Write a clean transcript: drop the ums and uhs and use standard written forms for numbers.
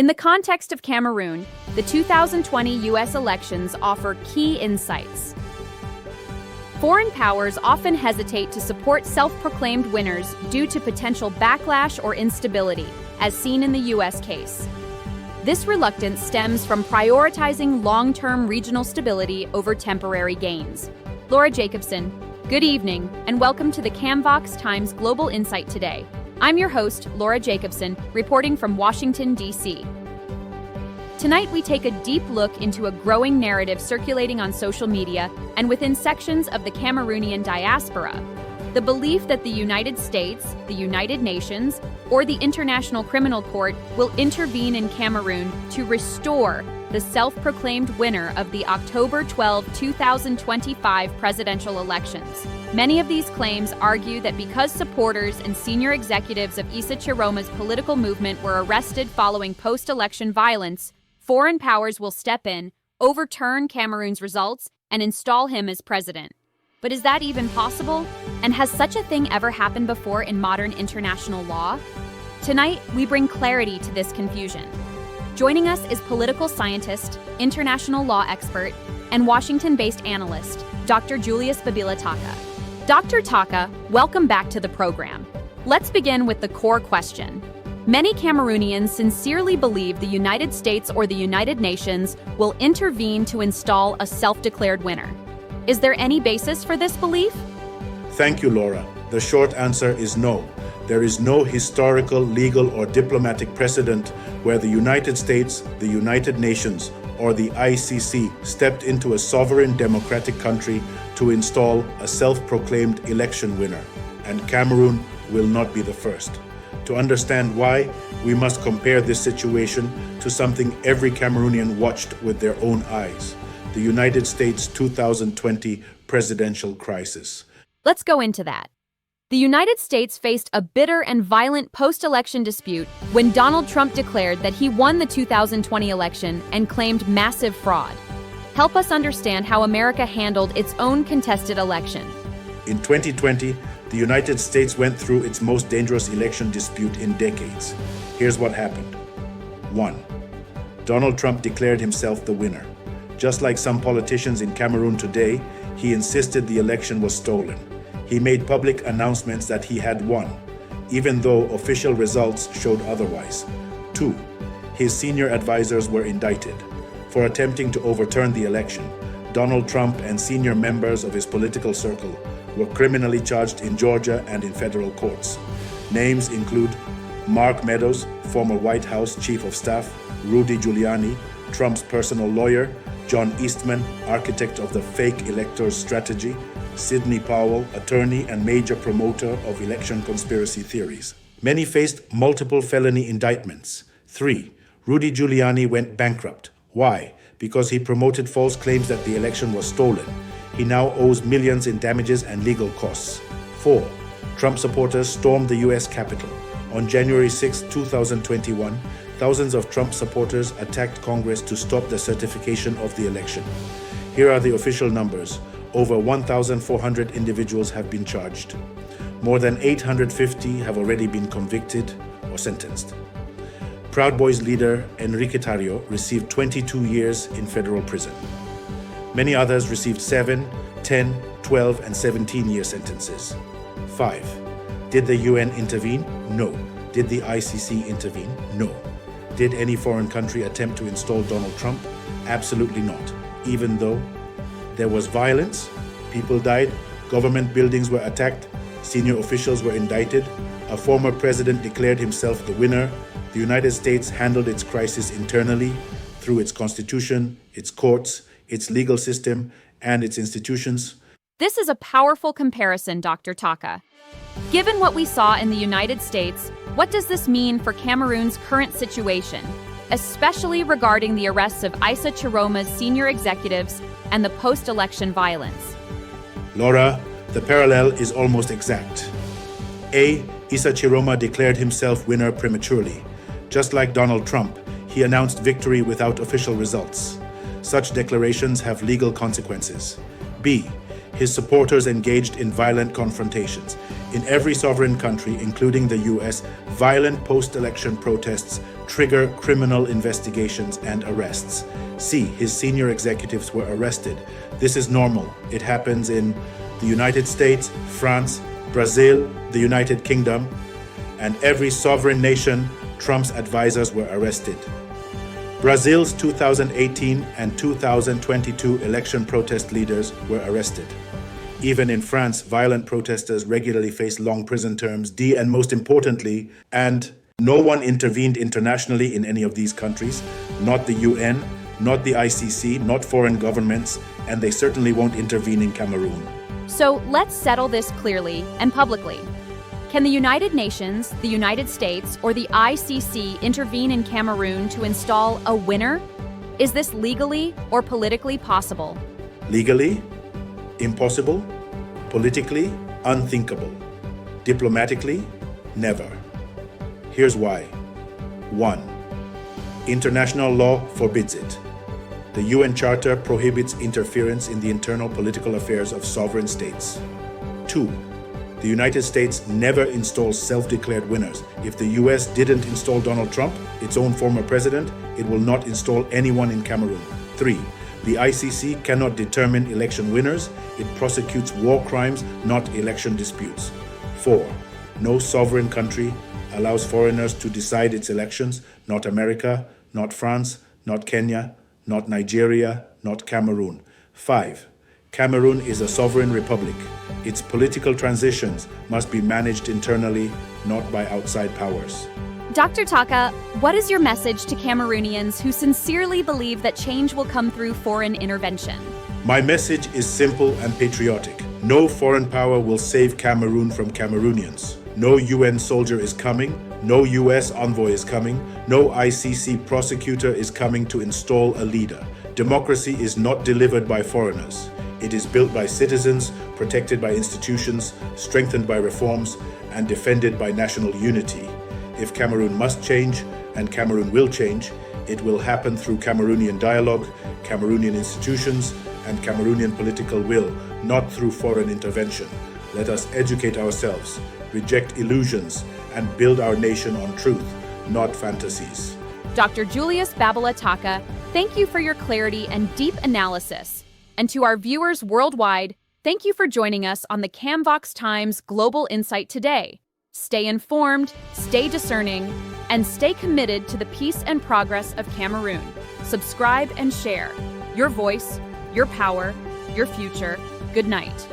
In the context of Cameroon, the 2020 U.S. elections offer key insights. Foreign powers often hesitate to support self-proclaimed winners due to potential backlash or instability, as seen in the U.S. case. This reluctance stems from prioritizing long-term regional stability over temporary gains. Laura Jacobson, good evening, and welcome to the CamVox Times Global Insight Today. I'm your host, Laura Jacobson, reporting from Washington, D.C. Tonight, we take a deep look into a growing narrative circulating on social media and within sections of the Cameroonian diaspora. The belief that the United States, the United Nations, or the International Criminal Court will intervene in Cameroon to restore the self-proclaimed winner of the October 12, 2025 presidential elections. Many of these claims argue that because supporters and senior executives of Issa Chiroma's political movement were arrested following post-election violence, foreign powers will step in, overturn Cameroon's results, and install him as president. But is that even possible? And has such a thing ever happened before in modern international law? Tonight, we bring clarity to this confusion. Joining us is political scientist, international law expert, and Washington-based analyst, Dr. Julius Babila Taka. Dr. Taka, welcome back to the program. Let's begin with the core question. Many Cameroonians sincerely believe the United States or the United Nations will intervene to install a self-declared winner. Is there any basis for this belief? Thank you, Laura. The short answer is no. There is no historical, legal, or diplomatic precedent where the United States, the United Nations, or the ICC stepped into a sovereign democratic country to install a self-proclaimed election winner, and Cameroon will not be the first. To understand why, we must compare this situation to something every Cameroonian watched with their own eyes: the United States 2020 presidential crisis. Let's go into that. The United States faced a bitter and violent post-election dispute when Donald Trump declared that he won the 2020 election and claimed massive fraud. Help us understand how America handled its own contested election. In 2020, the United States went through its most dangerous election dispute in decades. Here's what happened. 1. Donald Trump declared himself the winner. Just like some politicians in Cameroon today, he insisted the election was stolen. He made public announcements that he had won, even though official results showed otherwise. 2. His senior advisors were indicted. For attempting to overturn the election, Donald Trump and senior members of his political circle were criminally charged in Georgia and in federal courts. Names include Mark Meadows, former White House Chief of Staff, Rudy Giuliani, Trump's personal lawyer, John Eastman, architect of the fake electors strategy, Sidney Powell, attorney and major promoter of election conspiracy theories. Many faced multiple felony indictments. 3. Rudy Giuliani went bankrupt. Why? Because he promoted false claims that the election was stolen. He now owes millions in damages and legal costs. 4. Trump supporters stormed the U.S. Capitol. On January 6, 2021, thousands of Trump supporters attacked Congress to stop the certification of the election. Here are the official numbers. Over 1,400 individuals have been charged. More than 850 have already been convicted or sentenced. Proud Boys leader Enrique Tarrio received 22 years in federal prison. Many others received 7, 10, 12, and 17-year sentences. 5. Did the UN intervene? No. Did the ICC intervene? No. Did any foreign country attempt to install Donald Trump? Absolutely not. Even though there was violence, people died, government buildings were attacked, senior officials were indicted, a former president declared himself the winner, the United States handled its crisis internally through its constitution, its courts, its legal system, and its institutions. This is a powerful comparison, Dr. Taka. Given what we saw in the United States, what does this mean for Cameroon's current situation, especially regarding the arrests of Issa Chiroma's senior executives and the post-election violence? Laura, the parallel is almost exact. A. Issa Chiroma declared himself winner prematurely. Just like Donald Trump, he announced victory without official results. Such declarations have legal consequences. B. His supporters engaged in violent confrontations. In every sovereign country, including the US, violent post-election protests trigger criminal investigations and arrests. C. His senior executives were arrested. This is normal. It happens in the United States, France, Brazil, the United Kingdom, and every sovereign nation. Trump's advisors were arrested. Brazil's 2018 and 2022 election protest leaders were arrested. Even in France, violent protesters regularly face long prison terms. D, and most importantly, and no one intervened internationally in any of these countries, not the UN, not the ICC, not foreign governments, and they certainly won't intervene in Cameroon. So let's settle this clearly and publicly. Can the United Nations, the United States, or the ICC intervene in Cameroon to install a winner? Is this legally or politically possible? Legally, impossible. Politically, unthinkable. Diplomatically, never. Here's why. 1. International law forbids it. The UN Charter prohibits interference in the internal political affairs of sovereign states. 2. The United States never installs self-declared winners. If the US didn't install Donald Trump, its own former president, it will not install anyone in Cameroon. 3. The ICC cannot determine election winners. It prosecutes war crimes, not election disputes. 4. No sovereign country allows foreigners to decide its elections, not America, not France, not Kenya, not Nigeria, not Cameroon. 5. Cameroon is a sovereign republic. Its political transitions must be managed internally, not by outside powers. Dr. Taka, what is your message to Cameroonians who sincerely believe that change will come through foreign intervention? My message is simple and patriotic. No foreign power will save Cameroon from Cameroonians. No UN soldier is coming. No US envoy is coming. No ICC prosecutor is coming to install a leader. Democracy is not delivered by foreigners. It is built by citizens, protected by institutions, strengthened by reforms, and defended by national unity. If Cameroon must change, and Cameroon will change, it will happen through Cameroonian dialogue, Cameroonian institutions, and Cameroonian political will, not through foreign intervention. Let us educate ourselves, reject illusions, and build our nation on truth, not fantasies. Dr. Julius Babila Taka, thank you for your clarity and deep analysis. And to our viewers worldwide, thank you for joining us on the CamVox Times Global Insight today. Stay informed, stay discerning, and stay committed to the peace and progress of Cameroon. Subscribe and share. Your voice, your power, your future. Good night.